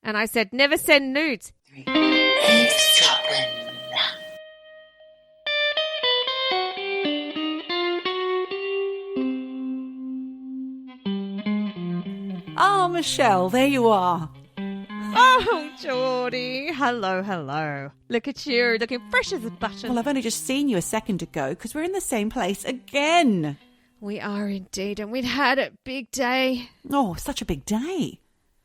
And I said, never send nudes. Eavesdroppin. Oh, Michelle, there you are. Oh, Geordie. Hello, hello. Look at you, looking fresh as a button. Well, I've only just seen you a second ago because we're in the same place again. We are indeed, and we'd had a big day. Oh, such a big day.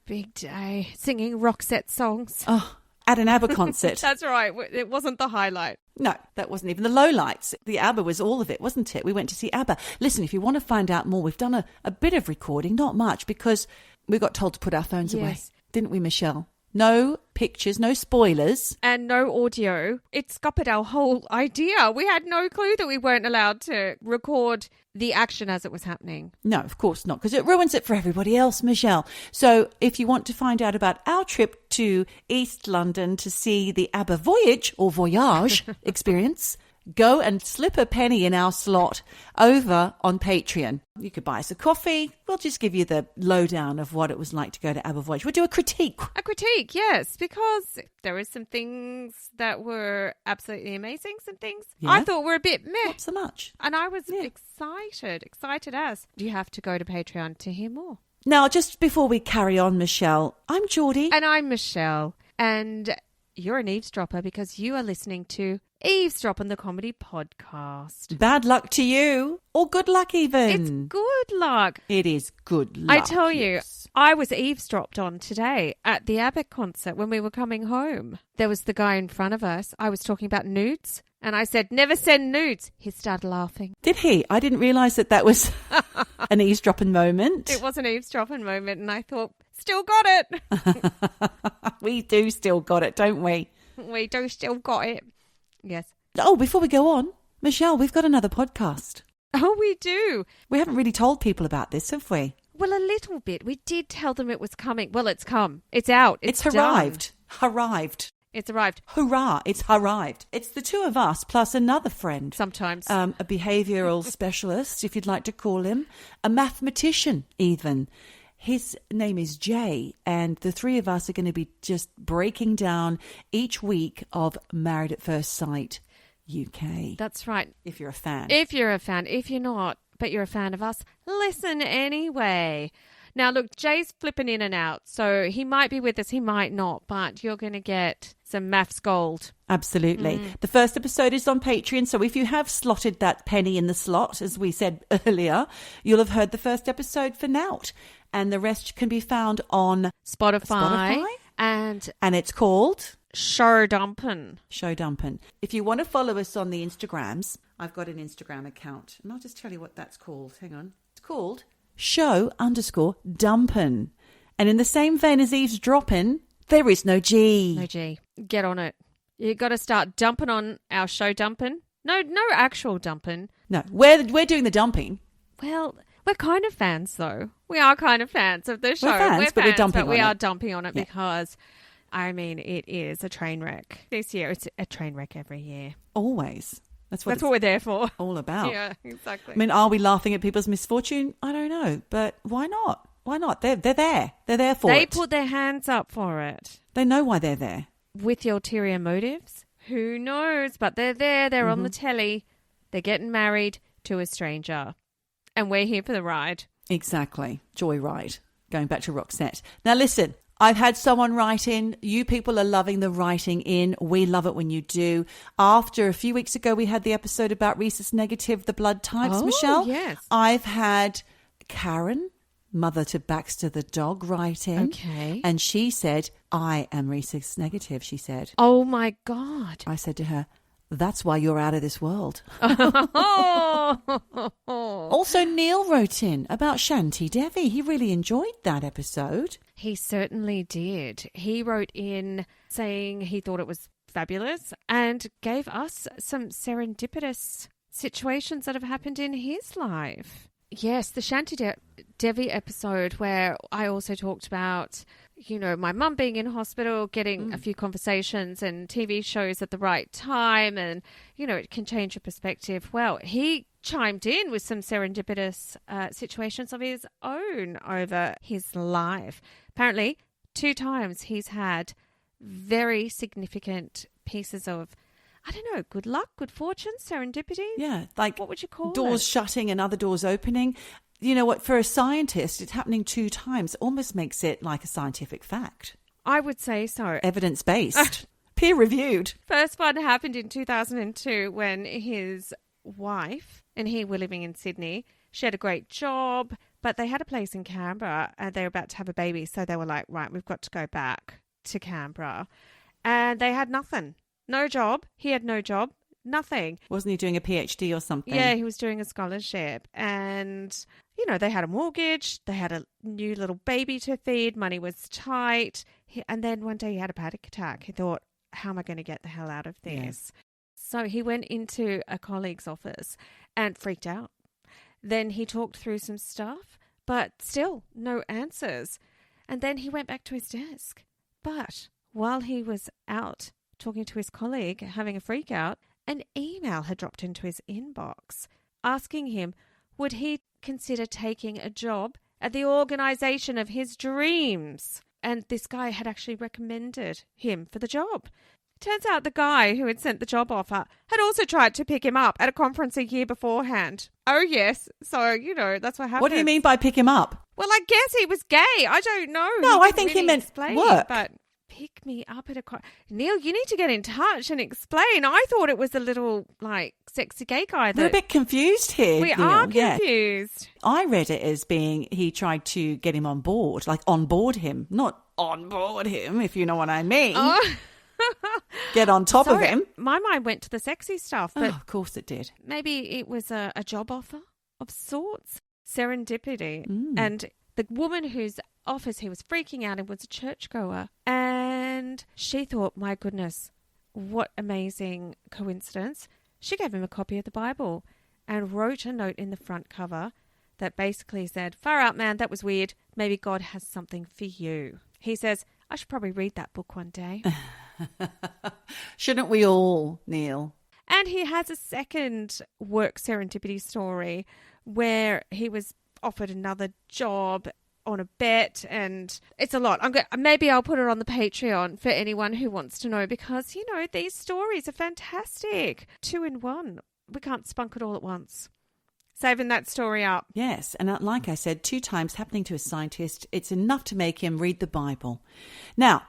Big day. Singing Roxette songs. Oh, at an ABBA concert. That's right. It wasn't the highlight. No, that wasn't even the lowlights. The ABBA was all of it, wasn't it? We went to see ABBA. Listen, if you want to find out more, we've done a bit of recording, not much, because we got told to put our phones away. Didn't we, Michelle? No pictures, no spoilers. And no audio. It scuppered our whole idea. We had no clue that we weren't allowed to record the action as it was happening. No, of course not, because it ruins it for everybody else, Michelle. So if you want to find out about our trip to East London to see the ABBA Voyage or Voyage experience, go and slip a penny in our slot over on Patreon. You could buy us a coffee. We'll just give you the lowdown of what it was like to go to ABBA Voyage. We'll do a critique. A critique, yes, because there were some things that were absolutely amazing, some things I thought were a bit meh. Not so much. And I was excited as. You have to go to Patreon to hear more. Now, just before we carry on, Michelle, I'm Geordie. And I'm Michelle. And you're an eavesdropper because you are listening to Eavesdroppin, the comedy podcast. Bad luck to you, or good luck even. It's good luck. It is good luck. I tell you, I was eavesdropped on today at the ABBA concert when we were coming home. There was the guy in front of us. I was talking about nudes, and I said, never send nudes. He started laughing. Did he? I didn't realise that was an eavesdropping moment. It was an eavesdropping moment, and I thought, still got it. We do still got it, don't we? We do still got it. Yes. Oh, before we go on, Michelle, we've got another podcast. Oh, we do. We haven't really told people about this, have we? Well, a little bit. We did tell them it was coming. Well, it's come. It's out. It's arrived. Done. Arrived. It's arrived. Hurrah, it's arrived. It's the two of us plus another friend. Sometimes. A behavioural specialist, if you'd like to call him. A mathematician, even. His name is Jay, and the three of us are going to be just breaking down each week of Married at First Sight UK. That's right. If you're a fan. If you're a fan. If you're not, but you're a fan of us, listen anyway. Now, look, Jay's flipping in and out, so he might be with us, he might not, but you're going to get some MAFS gold. Absolutely. The first episode is on Patreon, so if you have slotted that penny in the slot, as we said earlier, you'll have heard the first episode for Nout. And the rest can be found on Spotify. And it's called Show Dumpin'. Show Dumpin'. If you want to follow us on the Instagrams, I've got an Instagram account. And I'll just tell you what that's called. Hang on. It's called Show_Dumpin'. And in the same vein as Eavesdroppin', there is no G. No G. Get on it. You got to start dumping on our Show Dumpin'. No actual dumping. No, we're doing the dumping. Well, we're kind of fans, though. We are kind of fans of the show. We're dumping on it. We are dumping on it because, I mean, it is a train wreck. This year, it's a train wreck every year. Always. That's what we're there for. All about. Yeah, exactly. I mean, are we laughing at people's misfortune? I don't know, but why not? Why not? They're there. They're there for it. They put their hands up for it. They know why they're there. With the ulterior motives? Who knows? But they're there. They're on the telly. They're getting married to a stranger. And we're here for the ride. Exactly. Joyride. Going back to Roxette. Now listen, I've had someone write in. You people are loving the writing in. We love it when you do. After a few weeks ago, we had the episode about rhesus negative, the blood types, Michelle. Yes. I've had Karen, mother to Baxter the dog, write in. Okay. And she said, I am rhesus negative, she said. Oh my God. I said to her, that's why you're out of this world. Also, Neil wrote in about Shanti Devi. He really enjoyed that episode. He certainly did. He wrote in saying he thought it was fabulous and gave us some serendipitous situations that have happened in his life. Yes, the Shanti Devi episode where I also talked about, you know, my mum being in hospital, getting a few conversations and TV shows at the right time and, you know, it can change your perspective. Well, he chimed in with some serendipitous situations of his own over his life. Apparently, 2 times he's had very significant pieces of, I don't know, good luck, good fortune, serendipity. Yeah, like what would you call doors it? shutting and other doors opening. You know what? For a scientist, it's happening 2 times. It almost makes it like a scientific fact. I would say so. Evidence-based. Peer-reviewed. First one happened in 2002 when his wife and he were living in Sydney. She had a great job, but they had a place in Canberra and they were about to have a baby. So they were like, right, we've got to go back to Canberra. And they had nothing. No job. He had no job. Nothing. Wasn't he doing a PhD or something? Yeah, he was doing a scholarship. And, you know, they had a mortgage. They had a new little baby to feed. Money was tight. And then one day he had a panic attack. He thought, how am I going to get the hell out of this? Yeah. So he went into a colleague's office and freaked out. Then he talked through some stuff, but still no answers. And then he went back to his desk. But while he was out talking to his colleague, having a freak out, an email had dropped into his inbox asking him, would he consider taking a job at the organisation of his dreams? And this guy had actually recommended him for the job. Turns out the guy who had sent the job offer had also tried to pick him up at a conference a year beforehand. Oh, yes. So, you know, that's what happened. What do you mean by pick him up? Well, I guess he was gay. I don't know. No, I think he meant work. But pick me up at a... Neil, you need to get in touch and explain. I thought it was a little, like, sexy gay guy. We're a bit confused here. We are confused. Yeah. I read it as being he tried to get him on board, like on board him. Not on board him, if you know what I mean. Oh. Get on top of him. My mind went to the sexy stuff. But of course it did. Maybe it was a job offer of sorts. Serendipity. And the woman whose office he was freaking out in was a churchgoer. And she thought, my goodness, what amazing coincidence. She gave him a copy of the Bible and wrote a note in the front cover that basically said, far out, man, that was weird. Maybe God has something for you. He says, I should probably read that book one day. Shouldn't we all, Neil? And he has a second work serendipity story where he was offered another job on a bet, and it's a lot. Maybe I'll put it on the Patreon for anyone who wants to know, because, you know, these stories are fantastic. 2 in 1. We can't spunk it all at once. Saving that story up. Yes, and like I said, 2 times happening to a scientist, it's enough to make him read the Bible. Now,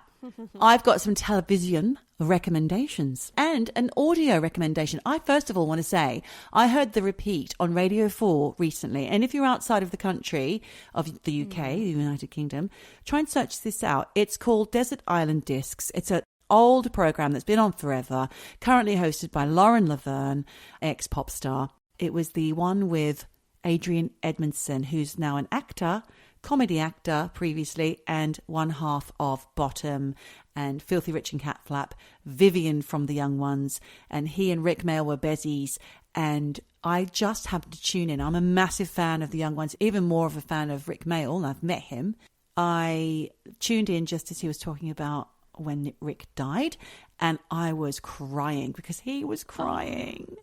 I've got some television recommendations and an audio recommendation. I first of all want to say I heard the repeat on Radio 4 recently, and if you're outside of the country of the UK, the United Kingdom, try and search this out. It's called Desert Island Discs. It's an old program that's been on forever, currently hosted by Lauren Laverne, ex-pop star. It was the one with Adrian Edmondson, who's now an actor, comedy actor previously, and one half of Bottom and Filthy Rich and Cat Flap, Vivian from The Young Ones, and he and Rick Mail were bezies, and I just happened to tune in. I'm a massive fan of The Young Ones, even more of a fan of Rick Mail, and I've met him. I tuned in just as he was talking about when Rick died, and I was crying because he was crying.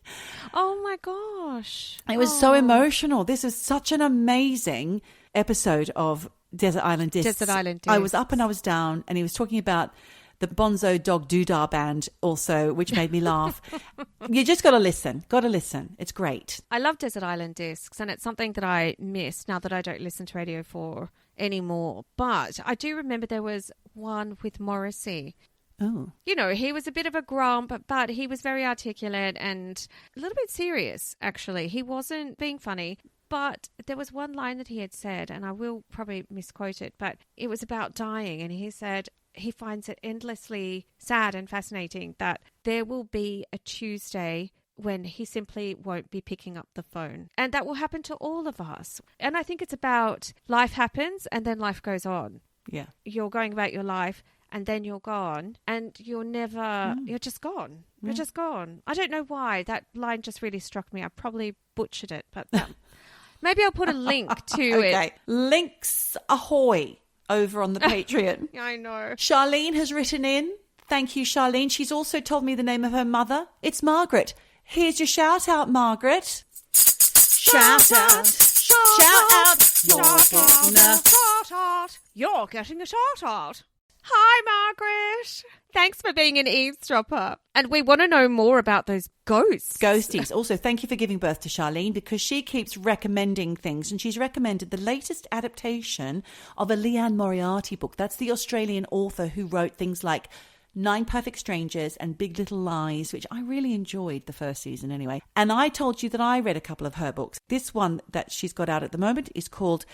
Oh my gosh. It was so emotional. This is such an amazing episode of Desert Island Discs. Desert Island Discs. I was up and I was down, and he was talking about the Bonzo Dog Doodah Band also, which made me laugh. You just got to listen. It's great. I love Desert Island Discs, and it's something that I miss now that I don't listen to Radio 4 anymore. But I do remember there was one with Morrissey. Oh. You know, he was a bit of a grump, but he was very articulate and a little bit serious, actually. He wasn't being funny. But there was one line that he had said, and I will probably misquote it, but it was about dying. And he said he finds it endlessly sad and fascinating that there will be a Tuesday when he simply won't be picking up the phone. And that will happen to all of us. And I think it's about life happens and then life goes on. Yeah. You're going about your life and then you're gone, and you're just gone. Yeah. You're just gone. I don't know why. That line just really struck me. I probably butchered it, but maybe I'll put a link to it. Links ahoy over on the Patreon. Yeah, I know. Charlene has written in. Thank you, Charlene. She's also told me the name of her mother. It's Margaret. Here's your shout out, Margaret. Shout out. Shout out. You're getting a shout out. Hi, Margaret. Thanks for being an eavesdropper. And we want to know more about those ghosts. Ghosties. Also, thank you for giving birth to Charlene, because she keeps recommending things, and she's recommended the latest adaptation of a Leanne Moriarty book. That's the Australian author who wrote things like 9 Perfect Strangers and Big Little Lies, which I really enjoyed the first season anyway. And I told you that I read a couple of her books. This one that she's got out at the moment is called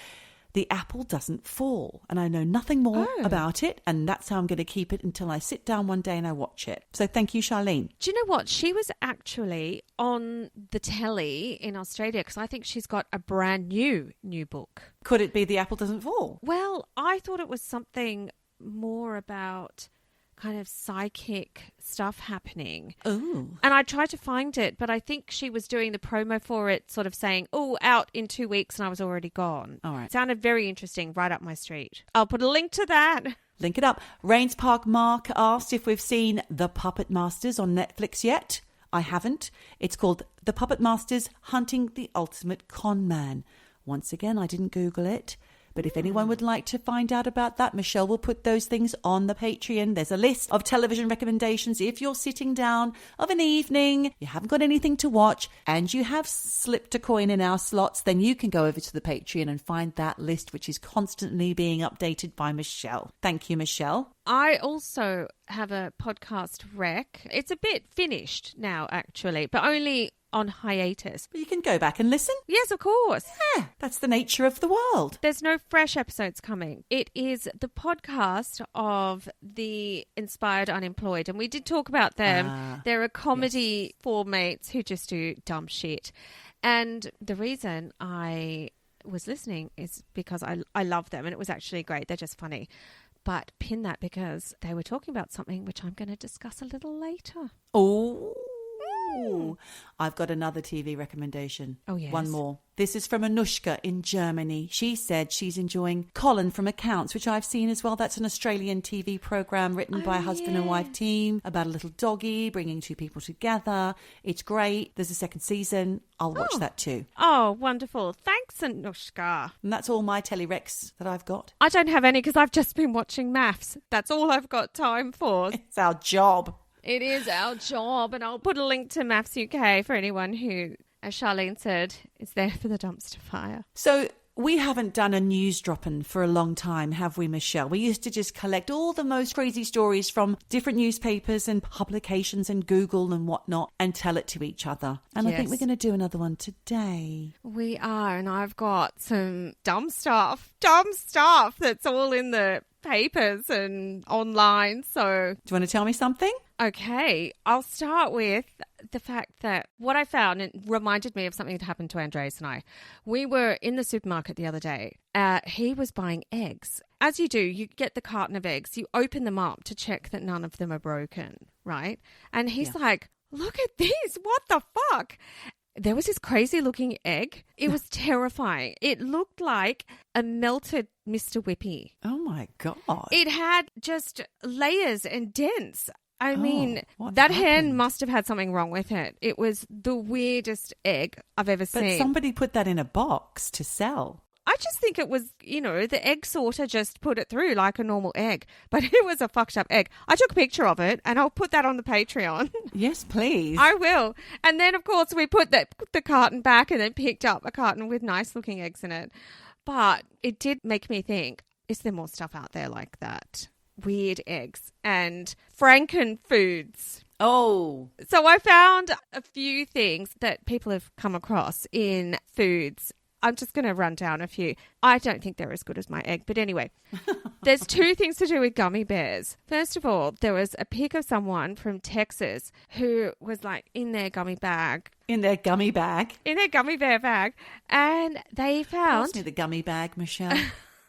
The Apple Doesn't Fall, and I know nothing more about it, and that's how I'm going to keep it until I sit down one day and I watch it. So thank you, Charlene. Do you know what? She was actually on the telly in Australia, because I think she's got a brand new book. Could it be The Apple Doesn't Fall? Well, I thought it was something more about kind of psychic stuff happening. Ooh. And I tried to find it, but I think she was doing the promo for it, sort of saying, oh, out in 2 weeks, and I was already gone. All right. It sounded very interesting, right up my street. I'll put a link to that. Link it up. Rains Park Mark asked if we've seen The Puppet Masters on Netflix yet. I haven't. It's called The Puppet Masters Hunting the Ultimate Con Man. Once again, I didn't Google it. But if anyone would like to find out about that, Michelle will put those things on the Patreon. There's a list of television recommendations. If you're sitting down of an evening, you haven't got anything to watch, and you have slipped a coin in our slots, then you can go over to the Patreon and find that list, which is constantly being updated by Michelle. Thank you, Michelle. I also have a podcast rec. It's a bit finished now, actually, but only on hiatus. But you can go back and listen. Yes, of course. Yeah, that's the nature of the world. There's no fresh episodes coming. It is the podcast of the Inspired Unemployed, and we did talk about them. They're a comedy for mates who just do dumb shit. And the reason I was listening is because I love them, and it was actually great. They're just funny. But pin that, because they were talking about something which I'm going to discuss a little later. Oh. I've got another TV recommendation. Oh, yes. One more. This is from Anushka in Germany. She said she's enjoying Colin from Accounts, which I've seen as well. That's an Australian TV program written by a husband and wife team about a little doggy bringing two people together. It's great. There's a second season. I'll watch that too. Oh, wonderful. Thanks, Anushka. And that's all my telerecs that I've got. I don't have any because I've just been watching MAFS. That's all I've got time for. It's our job. It is our job, and I'll put a link to MAFS UK for anyone who, as Charlene said, is there for the dumpster fire. So we haven't done a news drop-in for a long time, have we, Michelle? We used to just collect all the most crazy stories from different newspapers and publications and Google and whatnot and tell it to each other. And I think we're going to do another one today. We are, and I've got some dumb stuff that's all in the papers and online. So do you want to tell me something? Okay, I'll start with the fact that what I found, and reminded me of something that happened to Andres and I. We were in the supermarket the other day. He was buying eggs. As you do, you get the carton of eggs, you open them up to check that none of them are broken, right? And he's like, look at this, what the fuck? There was this crazy looking egg. It was terrifying. It looked like a melted Mr. Whippy. Oh my God. It had just layers and dents. I mean, happened? that hen must have had something wrong with it. It was the weirdest egg I've ever seen. But somebody put that in a box to sell. I just think it was, the egg sorter just put it through like a normal egg. But it was a fucked up egg. I took a picture of it and I'll put that on the Patreon. Yes, please. I will. And then, of course, we put the carton back and then picked up a carton with nice looking eggs in it. But it did make me think, is there more stuff out there like that? Weird eggs and frankenfoods. Oh. So I found a few things that people have come across in foods. I'm just going to run down a few. I don't think they're as good as my egg. But anyway, there's two things to do with gummy bears. First of all, there was a pic of someone from Texas who was like in their gummy bag. In their gummy bag. In their gummy bear bag. And they found... Pass me the gummy bag, Michelle.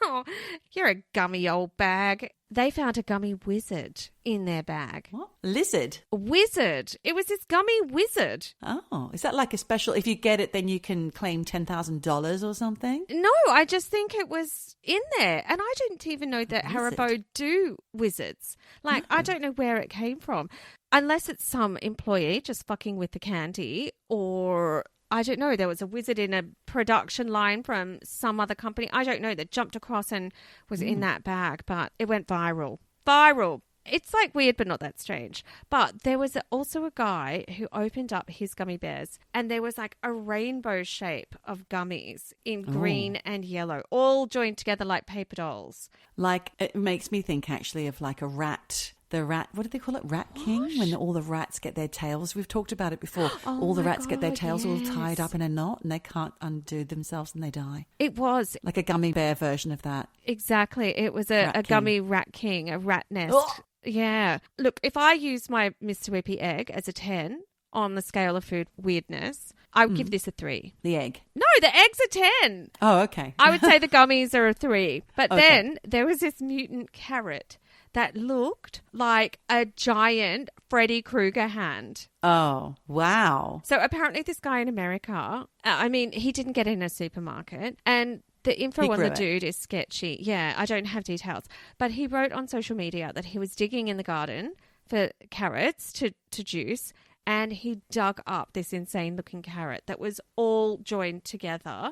Oh, you're a gummy old bag. They found a gummy wizard in their bag. What? Lizard? A wizard. It was this gummy wizard. Oh, is that like a special, if you get it, then you can claim $10,000 or something? No, I just think it was in there. And I didn't even know that Haribo do wizards. Like, I don't know where it came from. Unless it's some employee just fucking with the candy, or... I don't know, there was a wizard in a production line from some other company, I don't know, that jumped across and was in that bag, but it went viral. Viral. It's like weird, but not that strange. But there was also a guy who opened up his gummy bears and there was like a rainbow shape of gummies in green and yellow, all joined together like paper dolls. Like, it makes me think actually of like a rat. The rat, what do they call it? Rat King? When all the rats get their tails. We've talked about it before. All the rats get their tails all tied up in a knot and they can't undo themselves and they die. It was. Like a gummy bear version of that. Exactly. It was a gummy rat king, a rat nest. Oh! Yeah. Look, if I use my Mr. Whippy egg as a 10 on the scale of food weirdness, I would give this a 3. The egg. No, the egg's a 10. Oh, okay. I would say the gummies are a 3. But Okay. then there was this mutant carrot that looked like a giant Freddy Krueger hand. Oh, wow. So apparently this guy in America, I mean, he didn't get it in a supermarket and the info on the dude is sketchy. Yeah, I don't have details. But he wrote on social media that he was digging in the garden for carrots to juice and he dug up this insane looking carrot that was all joined together.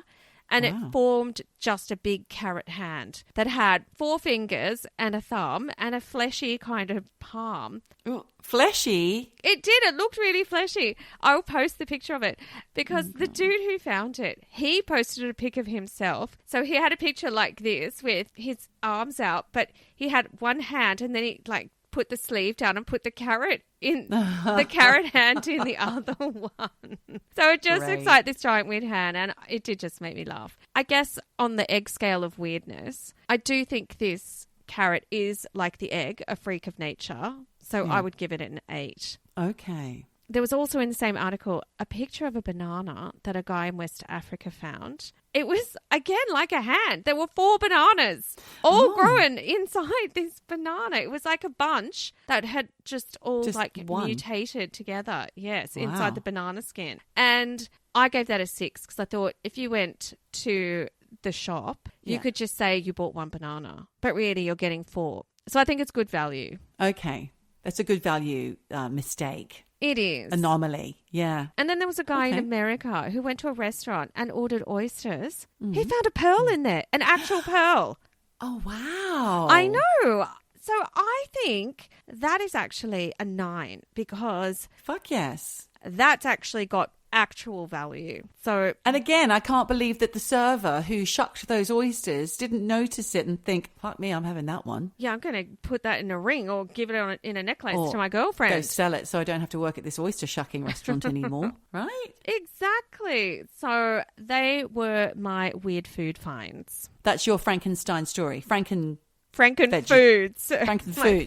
And it formed just a big carrot hand that had 4 fingers and a thumb and a fleshy kind of palm. Ooh, fleshy? It did. It looked really fleshy. I'll post the picture of it because the dude who found it, he posted a pic of himself. So he had a picture like this with his arms out, but he had one hand and then he like put the sleeve down and put the carrot in the carrot hand in the other one. So it just looks like this giant weird hand and it did just make me laugh. I guess on the egg scale of weirdness, I do think this carrot is like the egg, a freak of nature. So I would give it an 8. Okay. There was also in the same article a picture of a banana that a guy in West Africa found. It was, again, like a hand. There were 4 bananas all growing inside this banana. It was like a bunch that had just mutated together. Yes, inside the banana skin. And I gave that a 6 because I thought if you went to the shop, you could just say you bought 1 banana. But really, you're getting 4. So I think it's good value. Okay. That's a good value mistake. It is. Anomaly, yeah. And then there was a guy in America who went to a restaurant and ordered oysters. He found a pearl in there, an actual pearl. Oh, wow. I know. So I think that is actually a 9 because... Fuck yes. That's actually got actual value. So, and again, I can't believe that the server who shucked those oysters didn't notice it and think, fuck me, I'm having that one. Yeah, I'm going to put that in a ring or give it in a necklace or to my girlfriend. Go sell it so I don't have to work at this oyster shucking restaurant anymore, right? Exactly. So they were my weird food finds. That's your Frankenstein story. Frankenfoods. Frankenfoods.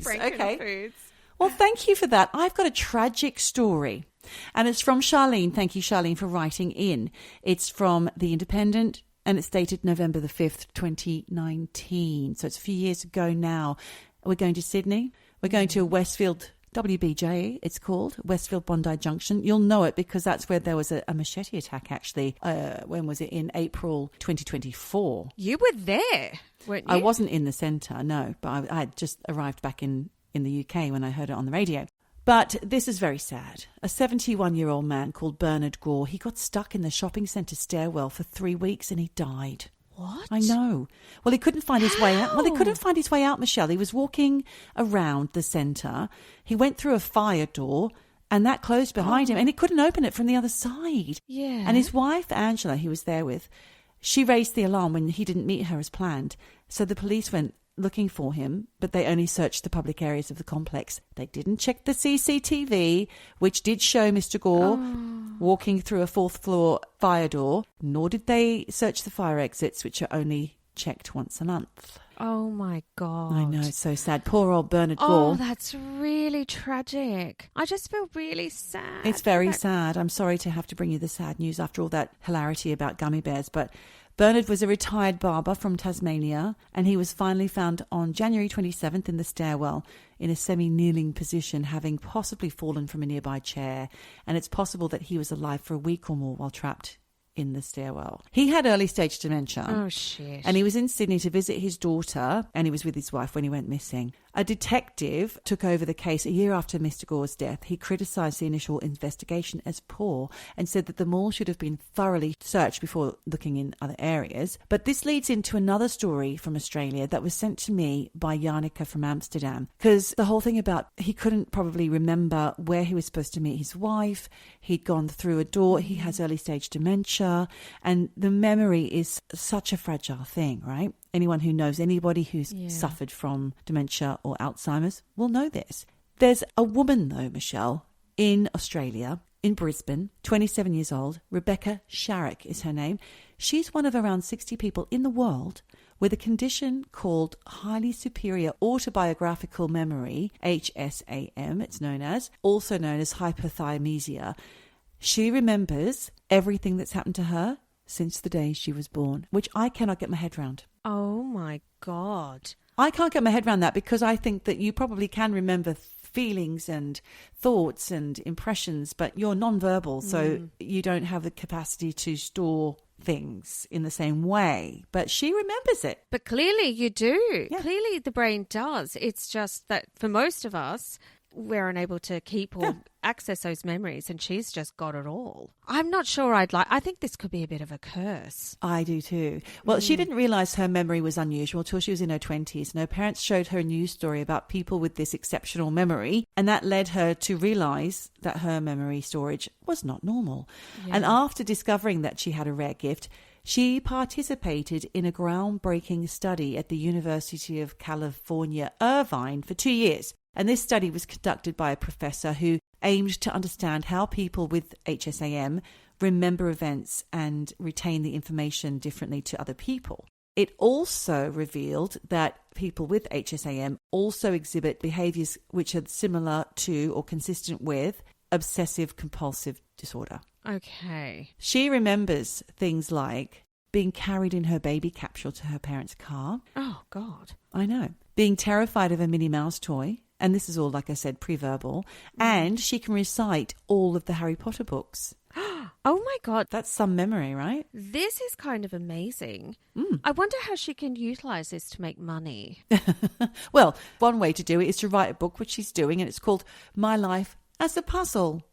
Okay. Foods. Well, thank you for that. I've got a tragic story. And it's from Charlene. Thank you, Charlene, for writing in. It's from The Independent and it's dated November the 5th, 2019. So it's a few years ago now. We're going to Sydney. We're going to Westfield, WBJ, it's called, Westfield Bondi Junction. You'll know it because that's where there was a machete attack, actually. When was it? In April 2024. You were there, weren't you? I wasn't in the centre, no, but I had just arrived back in the UK when I heard it on the radio. But this is very sad. A 71-year-old man called Bernard Gore, he got stuck in the shopping centre stairwell for 3 weeks and he died. What? I know. Well, he couldn't find his way out. Well, he couldn't find his way out, Michelle. He was walking around the centre. He went through a fire door and that closed behind him and he couldn't open it from the other side. Yeah. And his wife, Angela, he was there with, she raised the alarm when he didn't meet her as planned. So the police went looking for him, but they only searched the public areas of the complex. They didn't check the CCTV, which did show Mr. Gore walking through a 4th floor fire door, nor did they search the fire exits, which are only checked once a month. Oh my God. I know, it's so sad. Poor old Bernard Gore. Oh, that's really tragic. I just feel really sad. It's very sad. I'm sorry to have to bring you the sad news after all that hilarity about gummy bears, but Bernard was a retired barber from Tasmania and he was finally found on January 27th in the stairwell in a semi-kneeling position, having possibly fallen from a nearby chair. And it's possible that he was alive for a week or more while trapped in the stairwell. He had early stage dementia. Oh, shit. And he was in Sydney to visit his daughter, and he was with his wife when he went missing. A detective took over the case a year after Mr. Gore's death. He criticised the initial investigation as poor and said that the mall should have been thoroughly searched before looking in other areas. But this leads into another story from Australia that was sent to me by Janica from Amsterdam, because the whole thing about he couldn't probably remember where he was supposed to meet his wife. He'd gone through a door. He has early stage dementia, and the memory is such a fragile thing, right? Anyone who knows anybody who's suffered from dementia or Alzheimer's will know this. There's a woman, though, Michelle, in Australia, in Brisbane, 27 years old. Rebecca Sharrock is her name. She's one of around 60 people in the world with a condition called highly superior autobiographical memory, HSAM, it's known as, also known as hypothymesia. She remembers everything that's happened to her since the day she was born, which I cannot get my head around. Oh, my God. I can't get my head around that, because I think that you probably can remember feelings and thoughts and impressions, but you're nonverbal, so you don't have the capacity to store things in the same way. But she remembers it. But clearly you do. Yeah. Clearly the brain does. It's just that for most of us, we're unable to keep or access those memories, and she's just got it all. I'm not sure I think this could be a bit of a curse. I do too. Well, she didn't realise her memory was unusual till she was in her 20s, and her parents showed her a news story about people with this exceptional memory, and that led her to realise that her memory storage was not normal. Yeah. And after discovering that she had a rare gift, she participated in a groundbreaking study at the University of California, Irvine, for 2 years. And this study was conducted by a professor who aimed to understand how people with HSAM remember events and retain the information differently to other people. It also revealed that people with HSAM also exhibit behaviours which are similar to or consistent with obsessive compulsive disorder. Okay. She remembers things like being carried in her baby capsule to her parents' car. Oh, God. I know. Being terrified of a Minnie Mouse toy. And this is all, like I said, pre-verbal. And she can recite all of the Harry Potter books. Oh, my God. That's some memory, right? This is kind of amazing. I wonder how she can utilise this to make money. Well, one way to do it is to write a book, which she's doing, and it's called My Life as a Puzzle.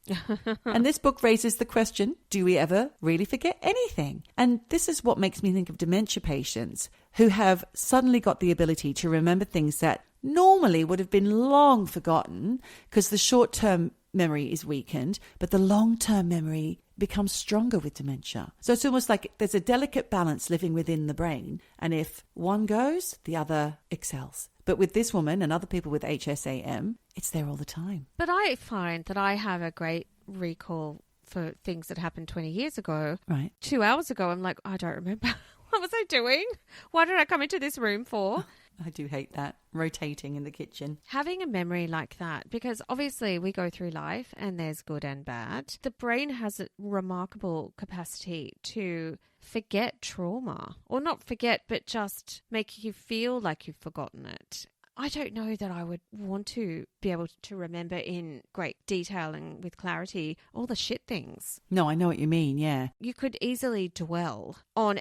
And this book raises the question, do we ever really forget anything? And this is what makes me think of dementia patients who have suddenly got the ability to remember things that normally would have been long forgotten because the short-term memory is weakened, but the long-term memory becomes stronger with dementia. So it's almost like there's a delicate balance living within the brain, and if one goes, the other excels. But with this woman and other people with HSAM, it's there all the time. But I find that I have a great recall for things that happened 20 years ago. Right. 2 hours ago, I'm like, I don't remember. What was I doing? What did I come into this room for? I do hate that, rotating in the kitchen. Having a memory like that, because obviously we go through life and there's good and bad. The brain has a remarkable capacity to forget trauma, or not forget, but just make you feel like you've forgotten it. I don't know that I would want to be able to remember in great detail and with clarity all the shit things. No, I know what you mean, yeah. You could easily dwell on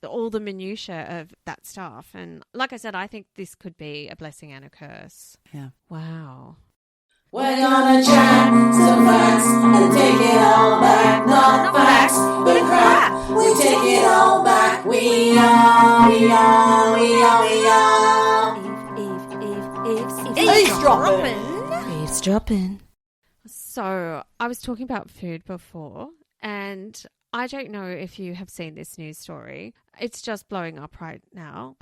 all the minutiae of that stuff. And like I said, I think this could be a blessing and a curse. Yeah. Wow. We're gonna chat some facts and take it all back. Not facts, but crap. We take it all back. We are. Eavesdroppin. So I was talking about food before, and I don't know if you have seen this news story. It's just blowing up right now.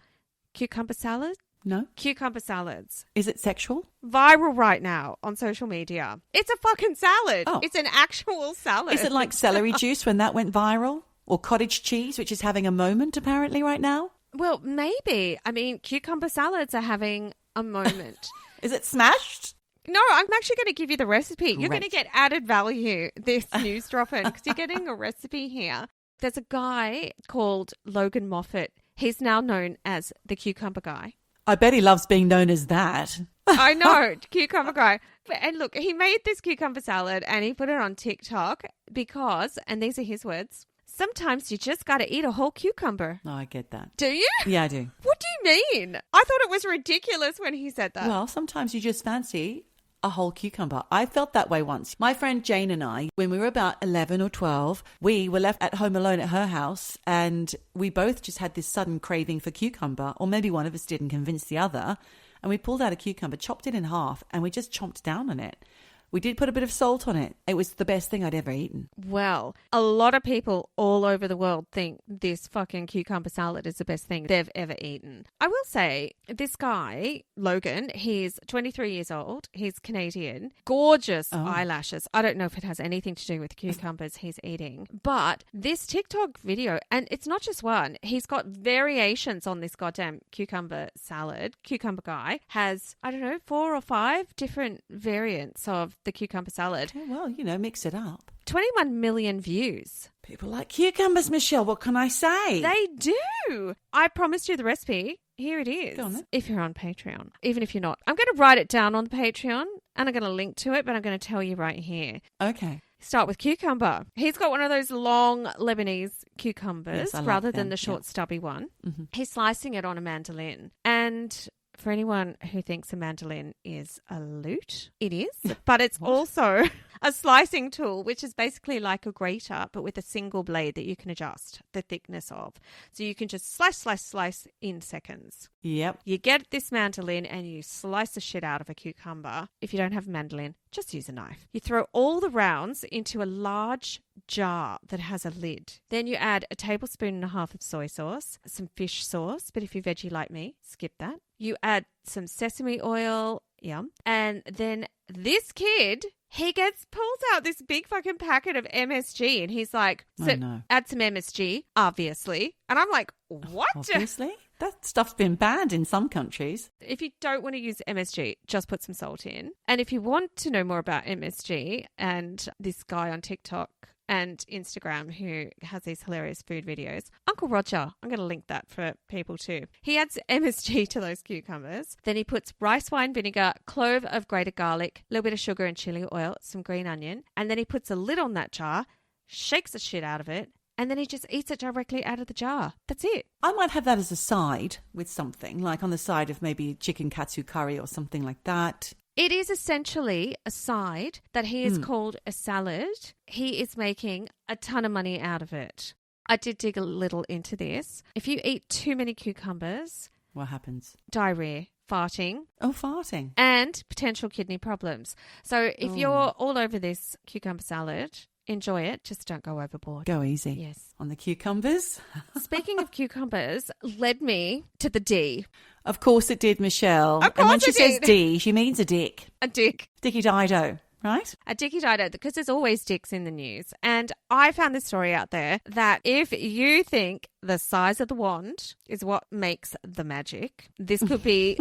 Cucumber salad? No? Cucumber salads. Is it sexual? Viral right now on social media. It's a fucking salad. Oh. It's an actual salad. Is it like celery juice when that went viral? Or cottage cheese, which is having a moment apparently right now? Well, maybe. I mean, cucumber salads are having a moment. Is it smashed? No, I'm actually going to give you the recipe. You're going to Great. get added value this news drop-in because you're getting a recipe here. There's a guy called Logan Moffat. He's now known as the Cucumber Guy. I bet he loves being known as that. I know, Cucumber Guy. And look, he made this cucumber salad and he put it on TikTok because, and these are his words, Sometimes you just got to eat a whole cucumber. Oh, I get that. Do you? Yeah, I do. What do you mean? I thought it was ridiculous when he said that. Well, sometimes you just fancy a whole cucumber. I felt that way once. My friend Jane and I, when we were about 11 or 12, we were left at home alone at her house and we both just had this sudden craving for cucumber, or maybe one of us did and convinced the other. And we pulled out a cucumber, chopped it in half, and we just chomped down on it. We did put a bit of salt on it. It was the best thing I'd ever eaten. Well, a lot of people all over the world think this fucking cucumber salad is the best thing they've ever eaten. I will say, this guy, Logan, he's 23 years old. He's Canadian. Gorgeous eyelashes. I don't know if it has anything to do with the cucumbers he's eating. But this TikTok video, and it's not just one, he's got variations on this goddamn cucumber salad. Cucumber guy has, 4 or 5 different variants of the cucumber salad. Oh, well, mix it up. 21 million views. People like cucumbers, Michelle. What can I say? They do. I promised you the recipe. Here it is. Go on then. If you're on Patreon. Even if you're not. I'm going to write it down on the Patreon and I'm going to link to it, but I'm going to tell you right here. Okay. Start with cucumber. He's got one of those long Lebanese cucumbers rather than the short stubby one. Mm-hmm. He's slicing it on a mandolin. And for anyone who thinks a mandolin is a lute, it is. But it's also a slicing tool, which is basically like a grater, but with a single blade that you can adjust the thickness of. So you can just slice in seconds. Yep. You get this mandolin and you slice the shit out of a cucumber. If you don't have a mandolin, just use a knife. You throw all the rounds into a large jar that has a lid. Then you add a tablespoon and a half of soy sauce, some fish sauce, but if you're veggie like me, skip that. You add some sesame oil, yum. And then this kid, he pulls out this big fucking packet of MSG and he's like, add some MSG, obviously. And I'm like, what? Obviously? That stuff's been banned in some countries. If you don't want to use MSG, just put some salt in. And if you want to know more about MSG and this guy on TikTok and Instagram who has these hilarious food videos, Uncle Roger, I'm going to link that for people too. He adds MSG to those cucumbers. Then he puts rice wine vinegar, clove of grated garlic, a little bit of sugar and chili oil, some green onion. And then he puts a lid on that jar, shakes the shit out of it, and then he just eats it directly out of the jar. That's it. I might have that as a side with something, like on the side of maybe chicken katsu curry or something like that. It is essentially a side that he has called a salad. He is making a ton of money out of it. I did dig a little into this. If you eat too many cucumbers... What happens? Diarrhea, farting. Oh, farting. And potential kidney problems. So if you're all over this cucumber salad... Enjoy it. Just don't go overboard. Go easy. Yes. On the cucumbers. Speaking of cucumbers, led me to the D. Of course it did, Michelle. Of course and when she it says did. D, she means a dick. A dick. Dicky Dido, right? A dicky dido, because there's always dicks in the news. And I found this story out there that if you think the size of the wand is what makes the magic, this could be...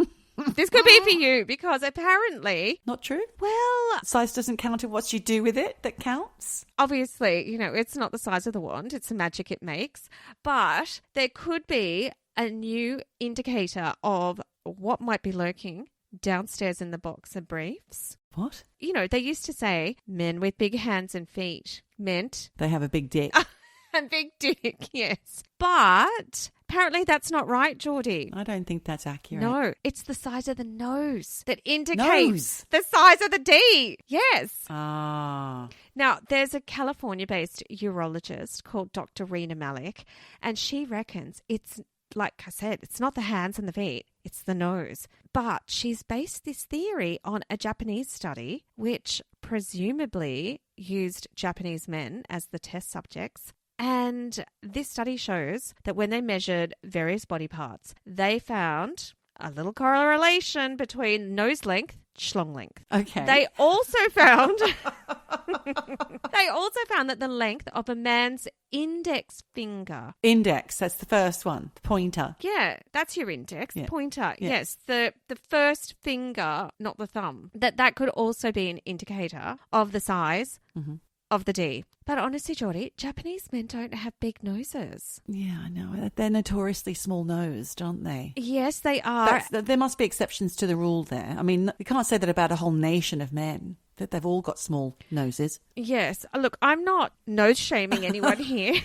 This could be for you because apparently... Not true? Well... Size doesn't count in what you do with it that counts? Obviously, it's not the size of the wand. It's the magic it makes. But there could be a new indicator of what might be lurking downstairs in the boxer briefs. What? They used to say men with big hands and feet meant... They have a big dick. A big dick, yes. But... apparently that's not right, Geordie. I don't think that's accurate. No, it's the size of the nose that indicates the size of the D. Yes. Ah. Now, there's a California-based urologist called Dr. Rena Malik, and she reckons it's, like I said, it's not the hands and the feet, it's the nose. But she's based this theory on a Japanese study, which presumably used Japanese men as the test subjects. And this study shows that when they measured various body parts, they found a little correlation between nose length, schlong length. Okay. They also found that the length of a man's index finger. Index, that's the first one, the pointer. Yeah, that's your index, Yeah. pointer. Yeah. Yes, the first finger, not the thumb. That could also be an indicator of the size of the D. But honestly, Geordie, Japanese men don't have big noses. Yeah, I know. They're notoriously small-nosed, aren't they? Yes, they are. There must be exceptions to the rule there. I mean, you can't say that about a whole nation of men, that they've all got small noses. Yes. Look, I'm not nose-shaming anyone here.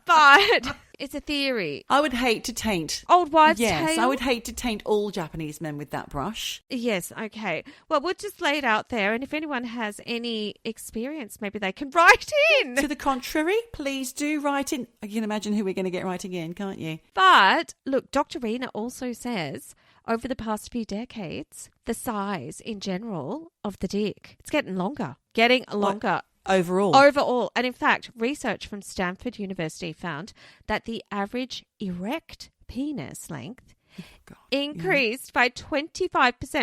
But it's a theory. I would hate to taint. Old wives' Yes, tale? I would hate to taint all Japanese men with that brush. Yes, okay. Well, we'll just lay it out there, and if anyone has any experience, maybe they can write in. To the contrary, please do write in. You can imagine who we're going to get writing in, can't you? But, look, Dr. Rena also says over the past few decades, the size in general of the dick, it's getting longer. Getting longer. Overall. And in fact, research from Stanford University found that the average erect penis length increased by 25%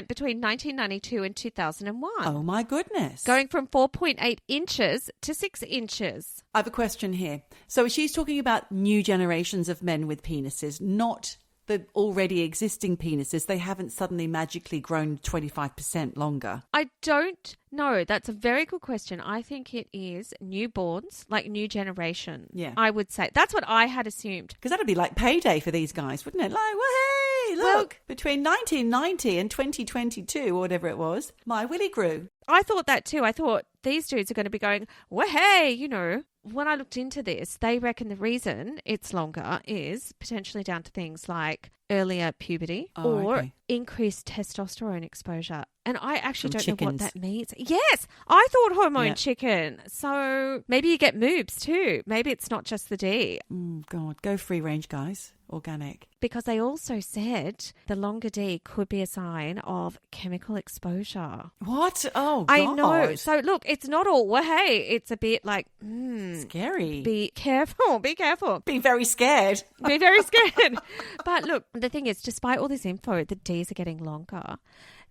between 1992 and 2001. Oh, my goodness. Going from 4.8 inches to 6 inches. I have a question here. So she's talking about new generations of men with penises, not the already existing penises. They haven't suddenly magically grown 25% longer. I don't know. That's a very good question. I think it is newborns, like new generation. Yeah. I would say. That's what I had assumed. Because that would be like payday for these guys, wouldn't it? Like, well, hey, look, between 1990 and 2022 or whatever it was, my willy grew. I thought that too. I thought these dudes are going to be going, well, hey, you know. When I looked into this, they reckon the reason it's longer is potentially down to things like earlier puberty or increased testosterone exposure. And I actually don't know what that means. Yes, I thought hormone chicken. So maybe you get moobs too. Maybe it's not just the D. God, go free range, guys. Organic. Because they also said the longer D could be a sign of chemical exposure. What? Oh, God. I know. So look, it's not all, well, hey, it's a bit like, scary. Be careful. Be careful. Be very scared. Be very scared. But look, the thing is, despite all this info, the Ds are getting longer.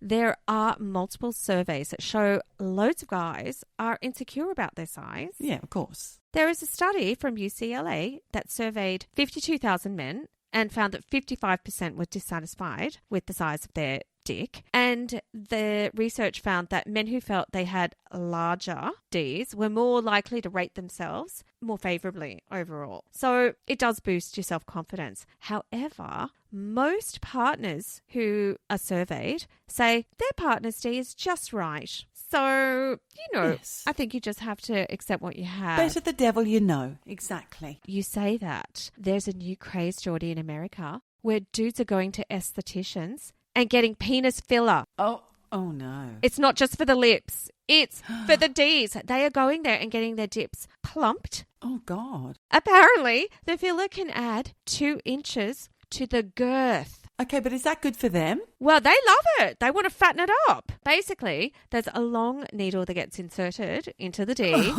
There are multiple surveys that show loads of guys are insecure about their size. Yeah, of course. There is a study from UCLA that surveyed 52,000 men and found that 55% were dissatisfied with the size of their dick. And the research found that men who felt they had larger Ds were more likely to rate themselves more favorably overall. So it does boost your self-confidence. However, most partners who are surveyed say their partner's D is just right. So, yes. I think you just have to accept what you have. Better the devil you know. Exactly. You say that. There's a new craze, Geordie, in America where dudes are going to estheticians and getting penis filler. Oh no. It's not just for the lips. It's for the Ds. They are going there and getting their dips plumped. Oh, God. Apparently, the filler can add 2 inches to the girth. Okay, but is that good for them? Well, they love it. They want to fatten it up. Basically, there's a long needle that gets inserted into the D.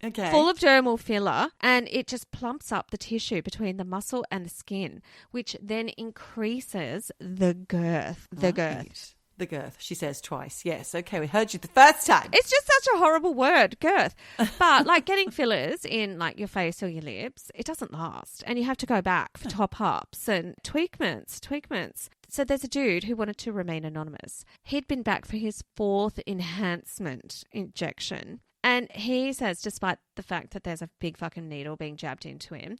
Okay. Full of dermal filler, and it just plumps up the tissue between the muscle and the skin, which then increases the girth. The girth. The girth, she says twice. Yes, okay, we heard you the first time. It's just such a horrible word, girth. But like getting fillers in like your face or your lips, it doesn't last. And you have to go back for top-ups and tweakments. So there's a dude who wanted to remain anonymous. He'd been back for his 4th enhancement injection. And he says, despite the fact that there's a big fucking needle being jabbed into him,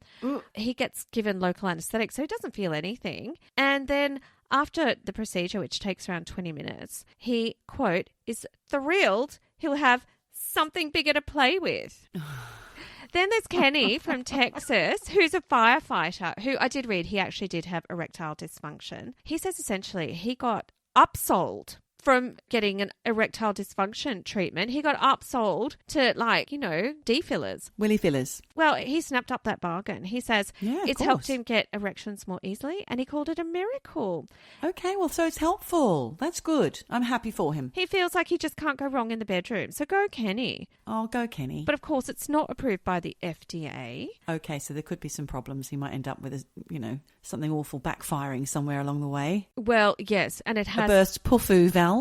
he gets given local anesthetic, so he doesn't feel anything. And then after the procedure, which takes around 20 minutes, he, quote, is thrilled he'll have something bigger to play with. Then there's Kenny from Texas, who's a firefighter, who I did read, he actually did have erectile dysfunction. He says essentially he got upsold from getting an erectile dysfunction treatment. He got upsold to D fillers. Willy fillers. Well, he snapped up that bargain. He says it's helped him get erections more easily, and he called it a miracle. Okay, well, so it's helpful. That's good. I'm happy for him. He feels like he just can't go wrong in the bedroom. So go, Kenny. Oh, go, Kenny. But of course, it's not approved by the FDA. Okay, so there could be some problems. He might end up with, something awful backfiring somewhere along the way. Well, yes, and it has... A burst puffu valve.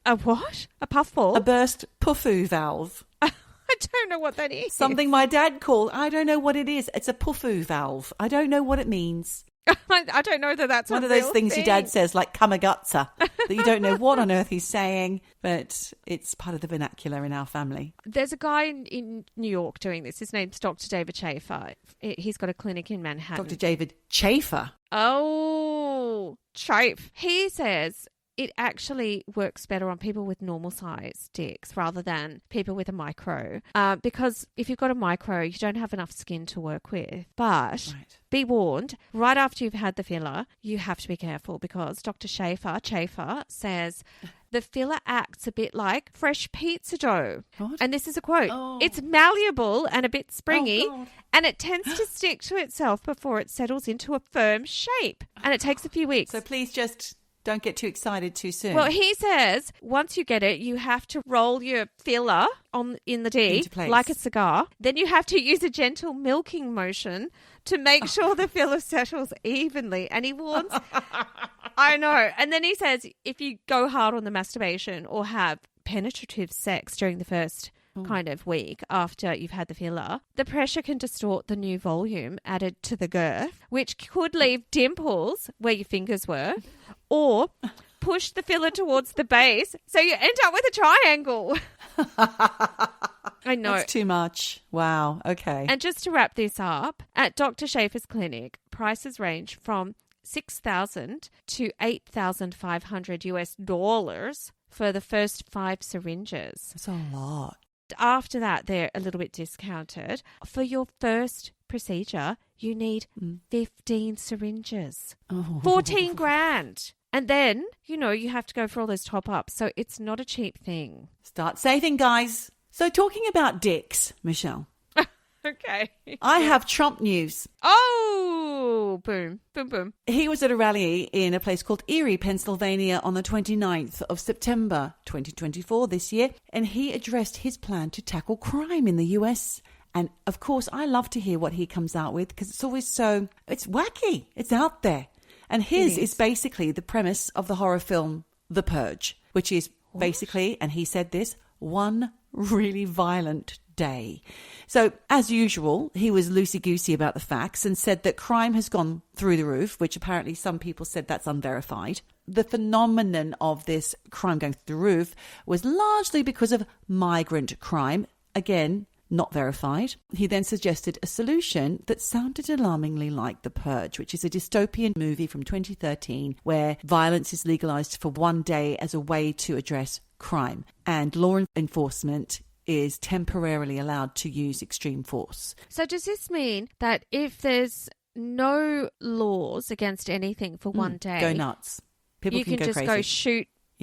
A what? A puffball? A burst puffu valve. I don't know what that is. Something my dad called. I don't know what it is. It's a puffu valve. I don't know what it means. I don't know that that's one of those things your dad says, like kamagutsa, that you don't know what on earth he's saying, but it's part of the vernacular in our family. There's a guy in New York doing this. His name's Dr. David Schaefer. He's got a clinic in Manhattan. Dr. David Schaefer? Oh, Chafe. He says it actually works better on people with normal size dicks rather than people with a micro. Because if you've got a micro, you don't have enough skin to work with. But be warned, right after you've had the filler, you have to be careful because Dr. Chafer says the filler acts a bit like fresh pizza dough. What? And this is a quote. Oh. It's malleable and a bit springy, Oh, God. and it tends to stick to itself before it settles into a firm shape. And it takes a few weeks. So please just don't get too excited too soon. Well, he says once you get it, you have to roll your filler in the D Into place. like a cigar. Then you have to use a gentle milking motion to make sure the filler settles evenly. And he warns, I know. And then he says if you go hard on the masturbation or have penetrative sex during the first kind of week after you've had the filler, the pressure can distort the new volume added to the girth, which could leave dimples where your fingers were, or push the filler towards the base, so you end up with a triangle. I know. That's too much. Wow. Okay. And just to wrap this up, at Dr. Schaefer's clinic, prices range from $6,000 to $8,500 US for the first 5 syringes. That's a lot. After that, they're a little bit discounted. For your first procedure, you need 15 syringes. 14 grand. And then, you have to go for all those top-ups. So it's not a cheap thing. Start saving, guys. So talking about dicks, Michelle. Okay. I have Trump news. Oh, boom, boom, boom. He was at a rally in a place called Erie, Pennsylvania on the 29th of September 2024 this year, and he addressed his plan to tackle crime in the US. And of course, I love to hear what he comes out with because it's always it's wacky. It's out there. And his is basically the premise of the horror film The Purge, which is basically, and he said this, one really violent day. So, as usual, he was loosey-goosey about the facts and said that crime has gone through the roof, which apparently some people said that's unverified. The phenomenon of this crime going through the roof was largely because of migrant crime. Again, not verified. He then suggested a solution that sounded alarmingly like The Purge, which is a dystopian movie from 2013 where violence is legalized for one day as a way to address crime. And law enforcement is temporarily allowed to use extreme force. So does this mean that if there's no laws against anything for one day, go nuts. People you can go just crazy. go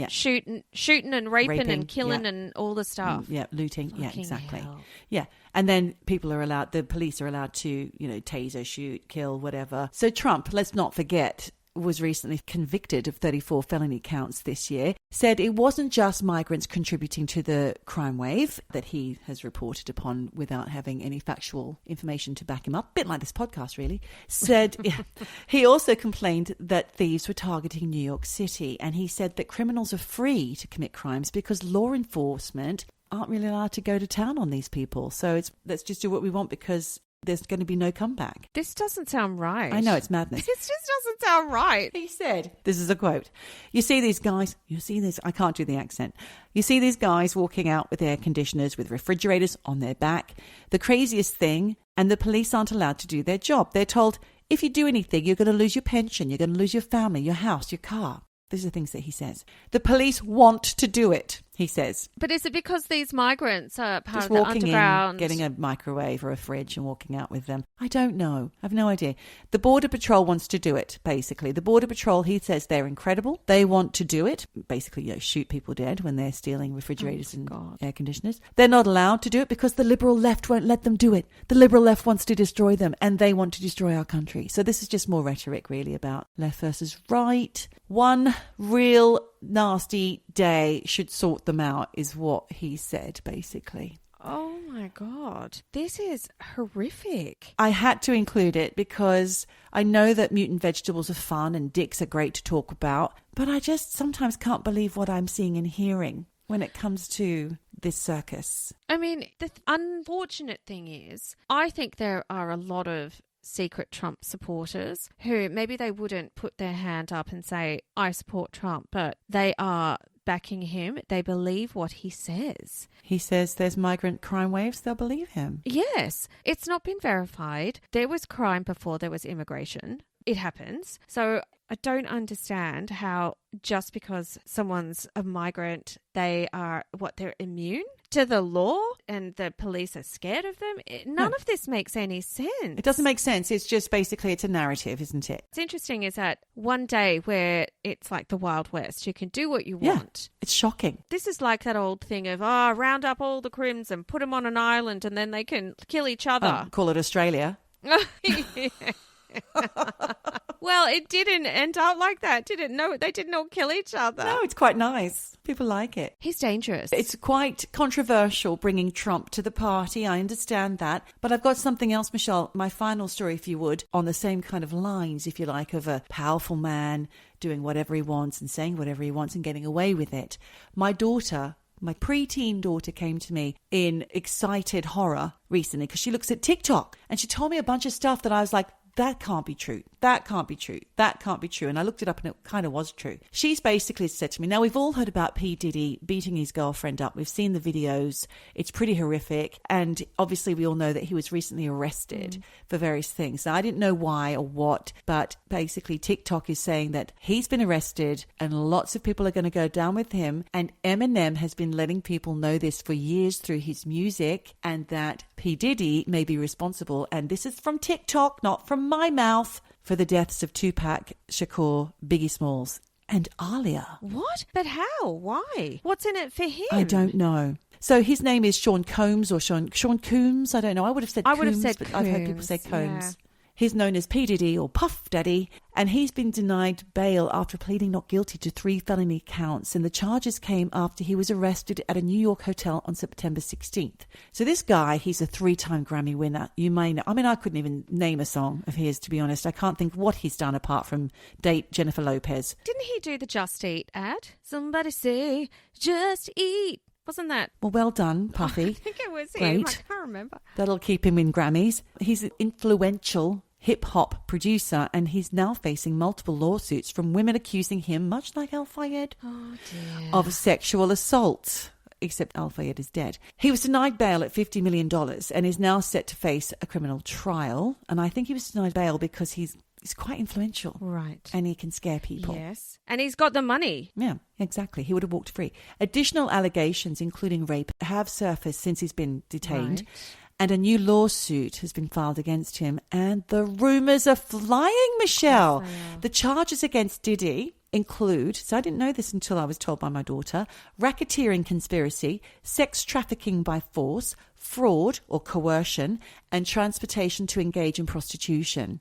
shooting and raping and killing yeah. and all the stuff. Yeah, looting. Yeah, Fucking exactly. hell. Yeah. And then the police are allowed to, taser, shoot, kill, whatever. So Trump, let's not forget, was recently convicted of 34 felony counts this year, said it wasn't just migrants contributing to the crime wave that he has reported upon without having any factual information to back him up, a bit like this podcast really, said he also complained that thieves were targeting New York City, and he said that criminals are free to commit crimes because law enforcement aren't really allowed to go to town on these people. So let's just do what we want because there's going to be no comeback. This doesn't sound right. I know, it's madness. This just doesn't sound right. He said, this is a quote, I can't do the accent. You see these guys walking out with air conditioners, with refrigerators on their back. The craziest thing, and the police aren't allowed to do their job. They're told, if you do anything, you're going to lose your pension, you're going to lose your family, your house, your car. These are the things that he says. The police want to do it, he says. But is it because these migrants are part Just of the walking underground? in, getting a microwave or a fridge and walking out with them? I don't know. I have no idea. The Border Patrol wants to do it, basically. The Border Patrol, he says they're incredible. They want to do it. Basically, shoot people dead when they're stealing refrigerators and air conditioners. They're not allowed to do it because the liberal left won't let them do it. The liberal left wants to destroy them and they want to destroy our country. So this is just more rhetoric, really, about left versus right. One real nasty day should sort them out, is what he said, basically. Oh my God. This is horrific. I had to include it because I know that mutant vegetables are fun and dicks are great to talk about, but I just sometimes can't believe what I'm seeing and hearing when it comes to this circus. I mean, the unfortunate thing is, I think there are a lot of secret Trump supporters who maybe they wouldn't put their hand up and say, I support Trump, but they are backing him. They believe what he says. He says there's migrant crime waves. They'll believe him. Yes. It's not been verified. There was crime before there was immigration. It happens. So I don't understand how just because someone's a migrant, they're immune to the law and the police are scared of them. None of this makes any sense. It doesn't make sense. It's just basically it's a narrative, isn't it? What's interesting is that one day where it's like the Wild West, you can do what you want. It's shocking. This is like that old thing of, round up all the crims and put them on an island and then they can kill each other. Call it Australia. Well, it didn't end up like that, did it? No, they didn't all kill each other. No, it's quite nice. People like it. He's dangerous. It's quite controversial bringing Trump to the party. I understand that. But I've got something else, Michelle. My final story, if you would, on the same kind of lines, if you like, of a powerful man doing whatever he wants and saying whatever he wants and getting away with it. My preteen daughter came to me in excited horror recently because she looks at TikTok and she told me a bunch of stuff that I was like, that can't be true. That can't be true. That can't be true. And I looked it up and it kind of was true. She's basically said to me, now we've all heard about P. Diddy beating his girlfriend up. We've seen the videos. It's pretty horrific. And obviously we all know that he was recently arrested for various things. Now I didn't know why or what, but basically TikTok is saying that he's been arrested and lots of people are going to go down with him. And Eminem has been letting people know this for years through his music and that P. Diddy may be responsible. And this is from TikTok, not from my mouth, for the deaths of Tupac Shakur, Biggie Smalls, and Alia. What? But how? Why? What's in it for him? I don't know. So his name is Sean Combs or Sean Coombs. I don't know. I would have said Coombs, but Coombs. I've heard people say Combs. Yeah. He's known as P. Diddy or Puff Daddy, and he's been denied bail after pleading not guilty to 3 felony counts. And the charges came after he was arrested at a New York hotel on September 16th. So this guy, he's a 3-time Grammy winner. You may know. I mean, I couldn't even name a song of his, to be honest. I can't think what he's done apart from date Jennifer Lopez. Didn't he do the Just Eat ad? Somebody say, just eat. Wasn't that? Well done, Puffy. I think it was him. Great. I can't remember. That'll keep him in Grammys. He's an influential hip-hop producer, and he's now facing multiple lawsuits from women accusing him, much like Al Fayed, of sexual assault. Except Al Fayed is dead. He was denied bail at $50 million and is now set to face a criminal trial. And I think he was denied bail because he's quite influential. Right. And he can scare people. Yes. And he's got the money. Yeah, exactly. He would have walked free. Additional allegations, including rape, have surfaced since he's been detained. Right. And a new lawsuit has been filed against him. And the rumours are flying, Michelle. The charges against Diddy include, so I didn't know this until I was told by my daughter, racketeering conspiracy, sex trafficking by force, fraud or coercion, and transportation to engage in prostitution.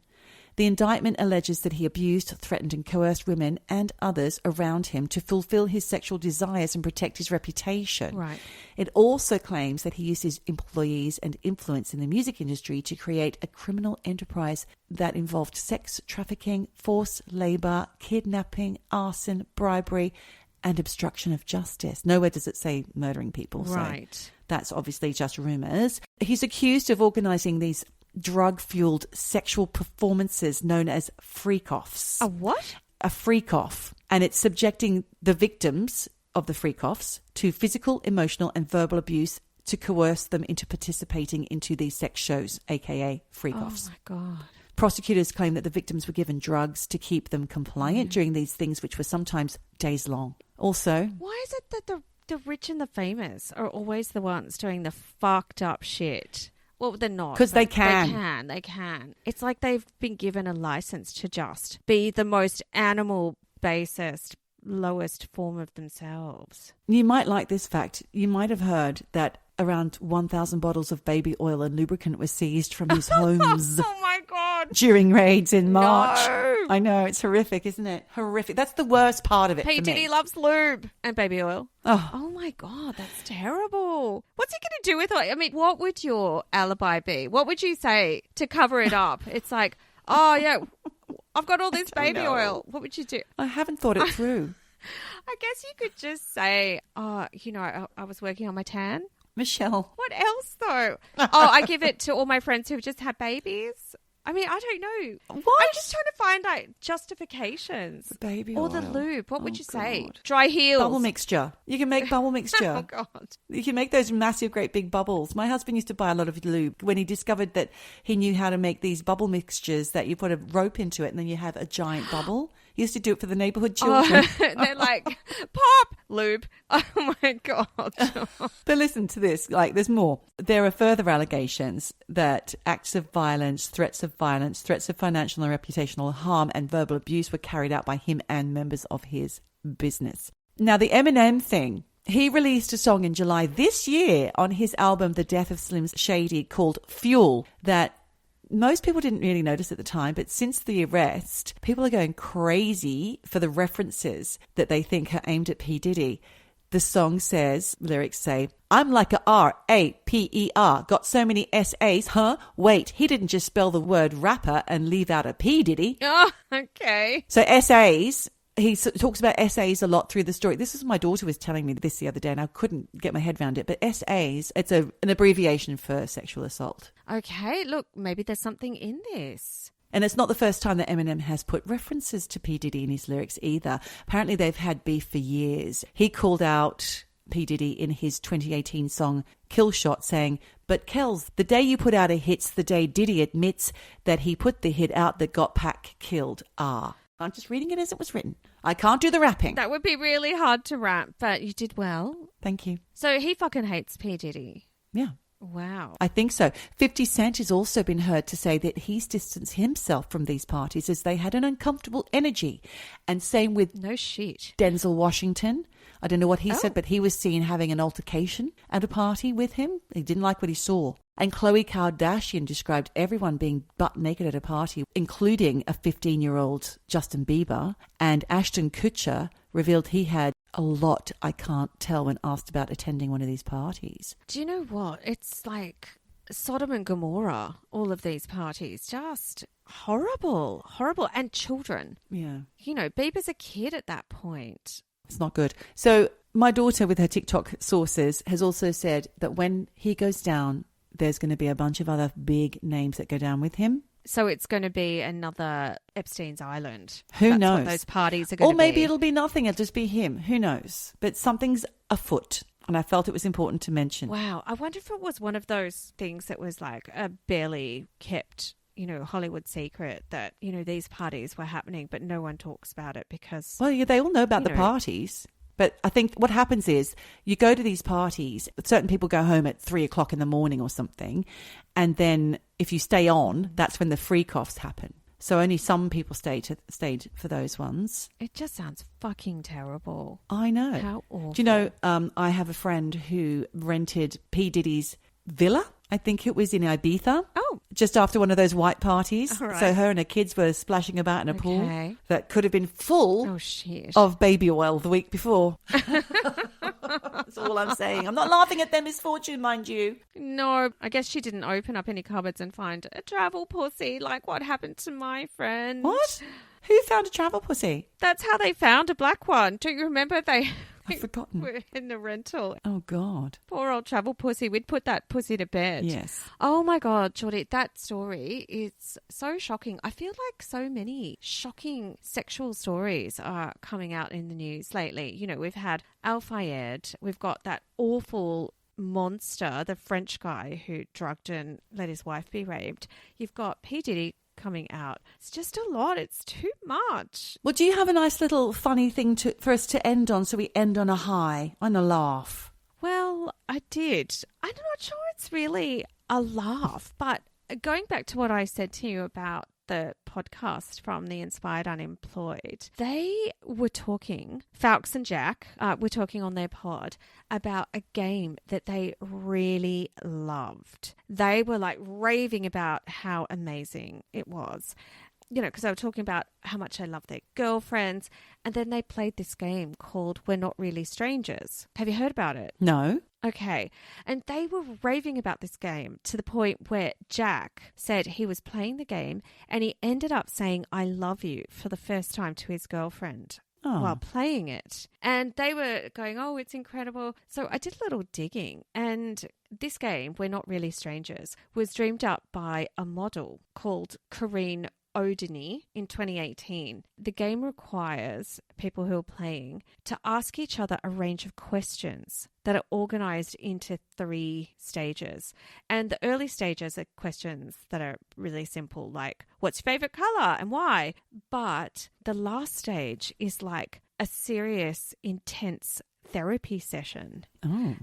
The indictment alleges that he abused, threatened and coerced women and others around him to fulfill his sexual desires and protect his reputation. Right. It also claims that he used his employees and influence in the music industry to create a criminal enterprise that involved sex trafficking, forced labor, kidnapping, arson, bribery, and obstruction of justice. Nowhere does it say murdering people. Right. So that's obviously just rumors. He's accused of organizing these drug-fueled sexual performances known as freak-offs. A what? A freak-off. And it's subjecting the victims of the freak-offs to physical, emotional and verbal abuse to coerce them into participating into these sex shows, aka freak-offs. Oh, my God. Prosecutors claim that the victims were given drugs to keep them compliant during these things, which were sometimes days long. Also... Why is it that the rich and the famous are always the ones doing the fucked up shit? Well, they're not. Because they can. They can. It's like they've been given a license to just be the most animal-based, lowest form of themselves. You might like this fact. You might have heard that around 1,000 bottles of baby oil and lubricant were seized from his homes. Oh, my God. During raids in March. No. I know, it's horrific, isn't it? Horrific. That's the worst part of it P. for Diddy me. loves lube and baby oil. Oh, my God, that's terrible. What's he going to do with it? I mean, what would your alibi be? What would you say to cover it up? It's like, oh, yeah, I've got all this baby oil. What would you do? I haven't thought it through. I guess you could just say, oh, I was working on my tan. Michelle. What else, though? I give it to all my friends who've just had babies. I mean, I don't know. What? I'm just trying to find out justifications. Baby or oil. the lube. What would you say? God. Dry heels. Bubble mixture. You can make bubble mixture. Oh, God. You can make those massive, great big bubbles. My husband used to buy a lot of lube when he discovered that he knew how to make these bubble mixtures that you put a rope into it and then you have a giant bubble. He used to do it for the neighborhood children. Oh, they're like, pop, lube. Oh, my God. But listen to this. Like, there's more. There are further allegations that acts of violence, threats of financial and reputational harm and verbal abuse were carried out by him and members of his business. Now, the Eminem thing. He released a song in July this year on his album The Death of Slim Shady called Fuel that most people didn't really notice at the time, but since the arrest, people are going crazy for the references that they think are aimed at P. Diddy. The song says, lyrics say, I'm like a R-A-P-E-R, got so many S-A's, huh? Wait, he didn't just spell the word rapper and leave out a P, did he? Oh, okay. So S-A's, he talks about SAs a lot through the story. This is my daughter was telling me this the other day and I couldn't get my head around it. But SAs, it's an abbreviation for sexual assault. Okay, look, maybe there's something in this. And it's not the first time that Eminem has put references to P. Diddy in his lyrics either. Apparently they've had beef for years. He called out P. Diddy in his 2018 song Kill Shot saying, but Kells, the day you put out a hit's the day Diddy admits that he put the hit out that got Pac killed. I'm just reading it as it was written. I can't do the rapping. That would be really hard to rap, but you did well. Thank you. So he fucking hates P. Diddy. Yeah. Wow. I think so. 50 Cent has also been heard to say that he's distanced himself from these parties as they had an uncomfortable energy. And same with no shit. Denzel Washington. I don't know what he said, but he was seen having an altercation at a party with him. He didn't like what he saw. And Khloe Kardashian described everyone being butt naked at a party, including a 15-year-old Justin Bieber. And Ashton Kutcher revealed he had a lot I can't tell when asked about attending one of these parties. Do you know what? It's like Sodom and Gomorrah, all of these parties. Just horrible. And children. Yeah. You know, Bieber's a kid at that point. It's not good. So my daughter, with her TikTok sources, has also said that when he goes down, there's going to be a bunch of other big names that go down with him. So it's going to be another Epstein's Island. Who That's knows? what those parties are going to be. Or maybe it'll be nothing. It'll just be him. Who knows? But something's afoot. And I felt it was important to mention. Wow. I wonder if it was one of those things that was like a barely kept, you know, Hollywood secret that, you know, these parties were happening, but no one talks about it because... Well, yeah, they all know about the parties. But I think what happens is you go to these parties, certain people go home at 3:00 in the morning or something. And then if you stay on, that's when the freak-offs happen. So only some people stayed for those ones. It just sounds fucking terrible. I know. How awful. Do you know, I have a friend who rented P. Diddy's villa. I think it was in Ibiza. Oh. Just after one of those white parties. All right. So her and her kids were splashing about in a pool that could have been full of baby oil the week before. That's all I'm saying. I'm not laughing at their misfortune, mind you. No, I guess she didn't open up any cupboards and find a travel pussy like what happened to my friend. What? Who found a travel pussy? That's how they found a black one. Do you remember I've forgotten. We're in the rental. Oh, God. Poor old travel pussy. We'd put that pussy to bed. Yes. Oh, my God, Geordie, that story is so shocking. I feel like so many shocking sexual stories are coming out in the news lately. You know, we've had Al Fayed. We've got that awful monster, the French guy who drugged and let his wife be raped. You've got P. Diddy coming out. It's just a lot. It's too much. Well, do you have a nice little funny thing for us to end on so we end on a high, on a laugh? Well, I did. I'm not sure it's really a laugh, but going back to what I said to you about the podcast from the Inspired Unemployed, they were talking, Falks and Jack were talking on their pod about a game that they really loved. They were like raving about how amazing it was. You know, because they were talking about how much they love their girlfriends. And then they played this game called We're Not Really Strangers. Have you heard about it? No. Okay. And they were raving about this game to the point where Jack said he was playing the game and he ended up saying, I love you for the first time to his girlfriend. While playing it. And they were going, oh, it's incredible. So I did a little digging. And this game, We're Not Really Strangers, was dreamed up by a model called Corinne Odini in 2018. The game requires people who are playing to ask each other a range of questions that are organized into 3 stages. And the early stages are questions that are really simple, like, what's your favorite color and why? But the last stage is like a serious, intense therapy session. Oh.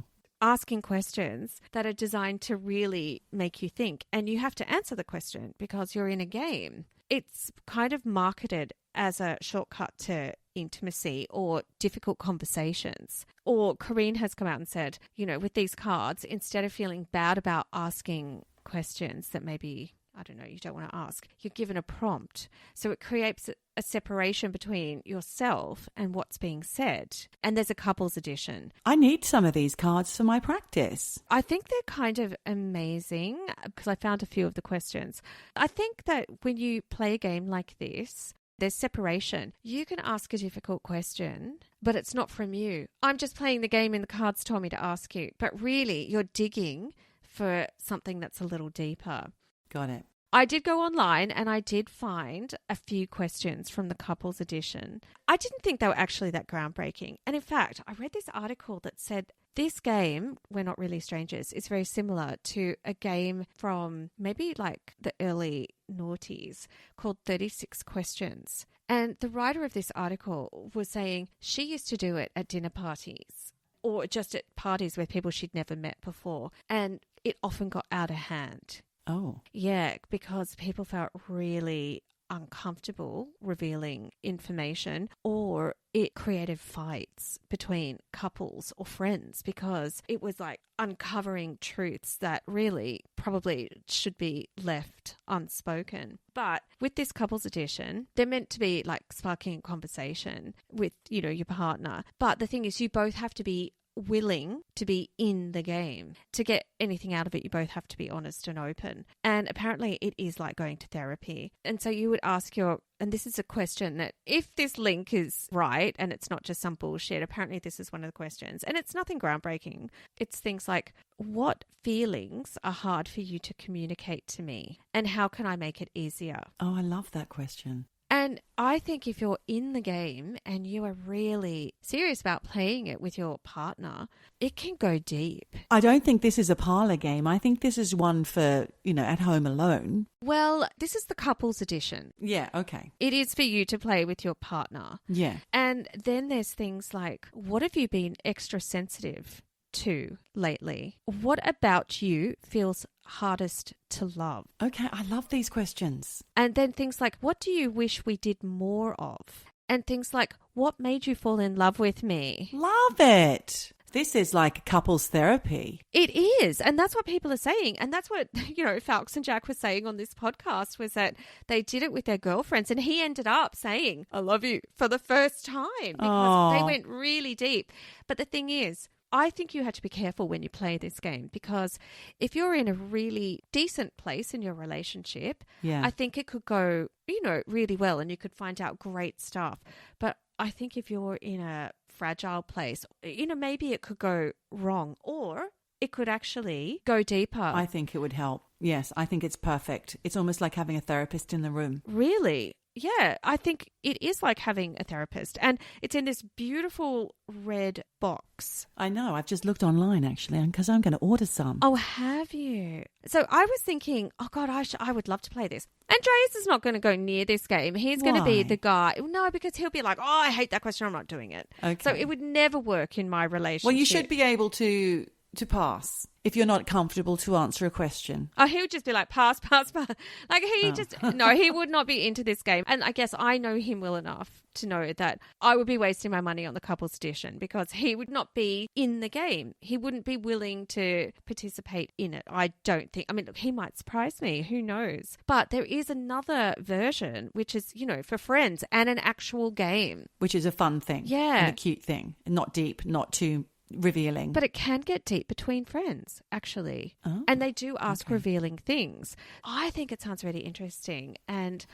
Asking questions that are designed to really make you think. And you have to answer the question because you're in a game. It's kind of marketed as a shortcut to intimacy or difficult conversations. Or Corrine has come out and said, with these cards, instead of feeling bad about asking questions that maybe, I don't know, you don't want to ask, you're given a prompt. So it creates a separation between yourself and what's being said. And there's a couples edition. I need some of these cards for my practice. I think they're kind of amazing because I found a few of the questions. I think that when you play a game like this, there's separation. You can ask a difficult question, but it's not from you. I'm just playing the game and the cards told me to ask you. But really, you're digging for something that's a little deeper. Got it. I did go online and I did find a few questions from the couples edition. I didn't think they were actually that groundbreaking. And in fact, I read this article that said this game, We're Not Really Strangers, is very similar to a game from maybe like the early noughties called 36 Questions. And the writer of this article was saying she used to do it at dinner parties or just at parties with people she'd never met before. And it often got out of hand. Oh. Yeah, because people felt really uncomfortable revealing information, or it created fights between couples or friends because it was like uncovering truths that really probably should be left unspoken. But with this couples edition, they're meant to be like sparking a conversation with, your partner. But the thing is, you both have to be willing to be in the game. To get anything out of it, you both have to be honest and open. And apparently it is like going to therapy. And so you would ask and this is a question that if this link is right and it's not just some bullshit, apparently this is one of the questions. And it's nothing groundbreaking. It's things like, what feelings are hard for you to communicate to me? And how can I make it easier? Oh, I love that question. And I think if you're in the game and you are really serious about playing it with your partner, it can go deep. I don't think this is a parlour game. I think this is one for, at home alone. Well, this is the couples edition. Yeah, okay. It is for you to play with your partner. Yeah. And then there's things like, what have you been extra sensitive to lately? What about you feels hardest to love? Okay, I love these questions. And then things like, what do you wish we did more of? And things like, what made you fall in love with me? Love it. This is like couples therapy. It is. And that's what people are saying. And that's what, Falks and Jack was saying on this podcast, was that they did it with their girlfriends. And he ended up saying, I love you, for the first time because they went really deep. But the thing is, I think you have to be careful when you play this game because if you're in a really decent place in your relationship, I think it could go, really well and you could find out great stuff. But I think if you're in a fragile place, maybe it could go wrong or it could actually go deeper. I think it would help. Yes, I think it's perfect. It's almost like having a therapist in the room. Really? Yeah, I think it is like having a therapist. And it's in this beautiful red box. I know. I've just looked online, actually, because I'm going to order some. Oh, have you? So I was thinking, oh, God, I would love to play this. Andreas is not going to go near this game. He's going to be the guy. No, because he'll be like, oh, I hate that question. I'm not doing it. Okay. So it would never work in my relationship. Well, you should be able to pass if you're not comfortable to answer a question. Oh, he would just be like, pass. Like he would not be into this game. And I guess I know him well enough to know that I would be wasting my money on the couples edition because he would not be in the game. He wouldn't be willing to participate in it. I don't think. I mean, look, he might surprise me. Who knows? But there is another version, which is, for friends and an actual game. Which is a fun thing. Yeah. And a cute thing. Not deep, not too revealing. But it can get deep between friends, actually. Oh, and they do ask revealing things. I think it sounds really interesting. And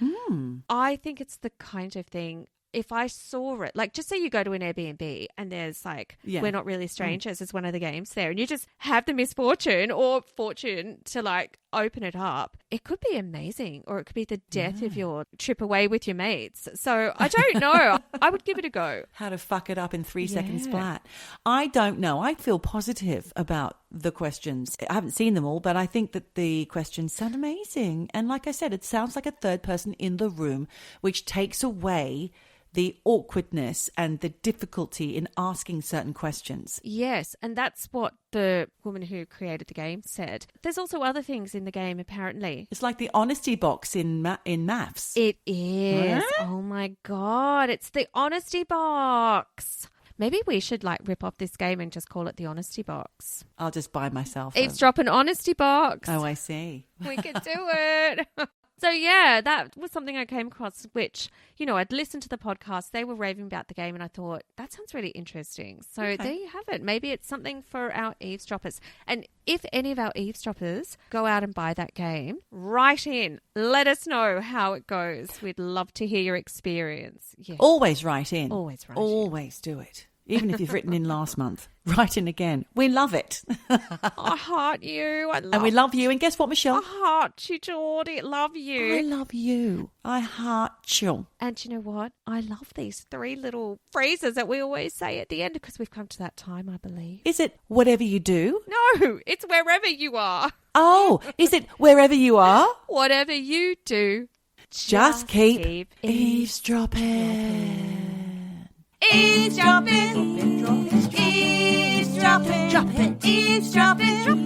I think it's the kind of thing, if I saw it, like just say you go to an Airbnb and there's like, We're Not Really Strangers is one of the games there. And you just have the misfortune or fortune to like open it up, it could be amazing, or it could be the death of your trip away with your mates. So I don't know. I would give it a go. How to fuck it up in 3 seconds flat. I don't know. I feel positive about the questions. I haven't seen them all, but I think that the questions sound amazing. And like I said, it sounds like a third person in the room, which takes away the awkwardness and the difficulty in asking certain questions. Yes, and that's what the woman who created the game said. There's also other things in the game, apparently. It's like the honesty box in MAFS. It is. Huh? Oh my God, it's the honesty box. Maybe we should rip off this game and just call it the honesty box. I'll just buy myself Eavesdroppin honesty box. Oh, I see. We could do it. So, yeah, that was something I came across, which, I'd listened to the podcast. They were raving about the game and I thought, that sounds really interesting. So there you have it. Maybe it's something for our eavesdroppers. And if any of our eavesdroppers go out and buy that game, write in. Let us know how it goes. We'd love to hear your experience. Yeah. Always write in. Always write in. Always do it. Even if you've written in last month, write in again. We love it. I heart you. And we love you. And guess what, Michelle? I heart you, Geordie. Love you. I love you. I heart you. And you know what? I love these 3 little phrases that we always say at the end because we've come to that time, I believe. Is it whatever you do? No, it's wherever you are. Oh, is it wherever you are? Whatever you do, just keep eavesdropping. Eavesdropping, eavesdropping, eavesdropping, eavesdropping.